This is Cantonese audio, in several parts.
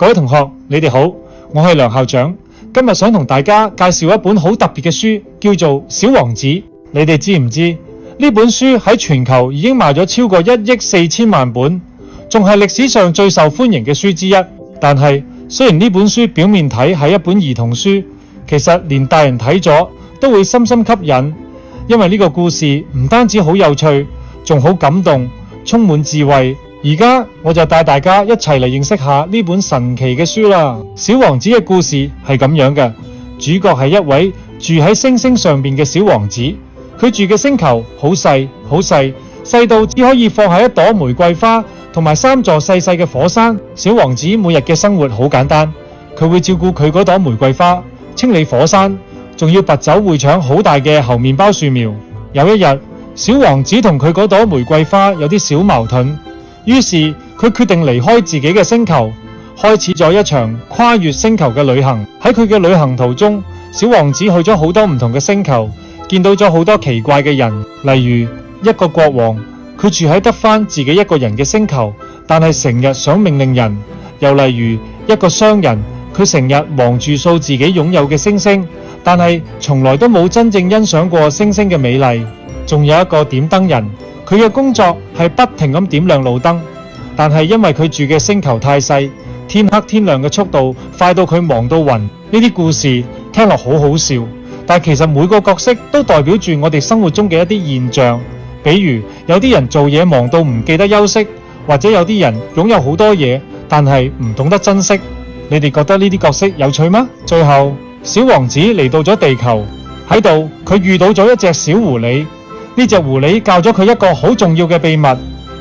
各位同學，你哋好，我係梁校長。今日想同大家介紹一本好特別嘅書，叫做《小王子》。你哋知唔知呢本書喺全球已經賣咗超過1億4千萬本，仲係歷史上最受歡迎嘅書之一。但係雖然呢本書表面睇係一本兒童書，其實連大人睇咗都會深深吸引，因為呢個故事唔單止好有趣，仲好感動，充滿智慧。而家我就帶大家一齊嚟認識下呢本神奇嘅書啦。小王子嘅故事係咁樣嘅，主角係一位住喺星星上邊嘅小王子，佢住嘅星球好細好細，細到只可以放喺一朵玫瑰花同埋3座細細嘅火山。小王子每日嘅生活好簡單，佢會照顧佢嗰朵玫瑰花，清理火山，仲要拔走會搶好大嘅猴麵包樹苗。有一日，小王子同佢嗰朵玫瑰花有啲小矛盾，於是佢決定離開自己嘅星球，開始咗一場跨越星球嘅旅行。喺佢嘅旅行途中，小王子去咗好多唔同嘅星球，見到咗好多奇怪嘅人，例如一個國王，佢住喺得返自己一個人嘅星球，但係成日想命令人；又例如一個商人，佢成日忙住掃自己擁有嘅星星，但係從來都冇真正欣賞過星星嘅美麗。仲有一個點燈人，佢嘅工作係不停咁點亮路燈，但係因為佢住嘅星球太細，天黑天亮嘅速度快到佢忙到暈。呢啲故事聽落好好笑，但其實每個角色都代表住我哋生活中嘅一啲現象。比如有啲人做嘢忙到唔記得休息，或者有啲人擁有好多嘢，但係唔懂得珍惜。你哋覺得呢啲角色有趣嗎？最後，小王子嚟到咗地球，喺度佢遇到咗一隻小狐狸。呢隻狐狸教咗佢一個好重要嘅秘密，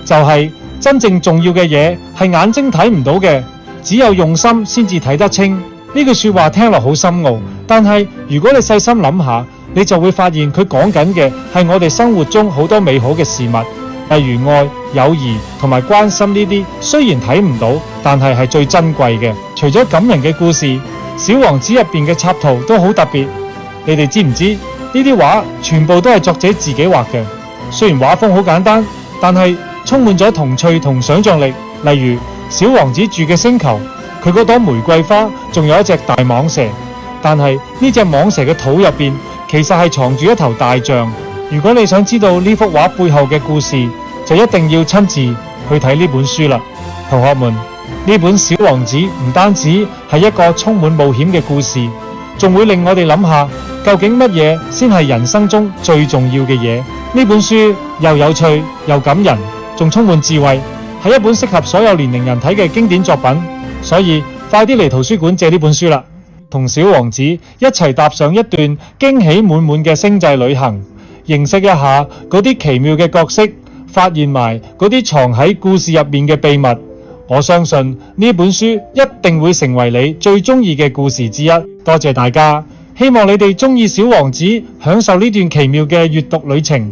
就係真正重要嘅嘢係眼睛睇唔到嘅，只有用心先至睇得清。呢句說話聽落好深奧，但係如果你細心諗下，你就會發現佢講緊嘅係我哋生活中好多美好嘅事物，例如愛、友誼同埋關心。呢啲雖然睇唔到，但係最珍貴嘅。除咗感人嘅故事，小王子入邊嘅插圖都好特別。你哋知唔知呢啲畫全部都係作者自己畫嘅？雖然畫風好簡單，但係充滿咗童趣同想象力。例如小王子住嘅星球，佢嗰朵玫瑰花仲有一隻大蟒蛇，但係呢隻蟒蛇嘅肚入邊其實係藏住一頭大象。如果你想知道呢幅畫背後嘅故事，就一定要親自去睇呢本書啦。同學們，呢本小王子唔單止係一個充滿冒險嘅故事，仲會令我哋諗下究竟乜嘢先係人生中最重要嘅嘢。呢本書又有趣又感人，仲充滿智慧，係一本適合所有年齡人睇嘅經典作品。所以快啲嚟圖書館借呢本書啦，同小王子一齊踏上一段驚喜滿滿嘅星際旅行，認識一下嗰啲奇妙嘅角色，發現埋嗰啲藏喺故事入面嘅秘密。我相信呢本書一定會成為你最中意嘅故事之一。多謝大家，希望你哋中意小王子，享受呢段奇妙嘅閱讀旅程。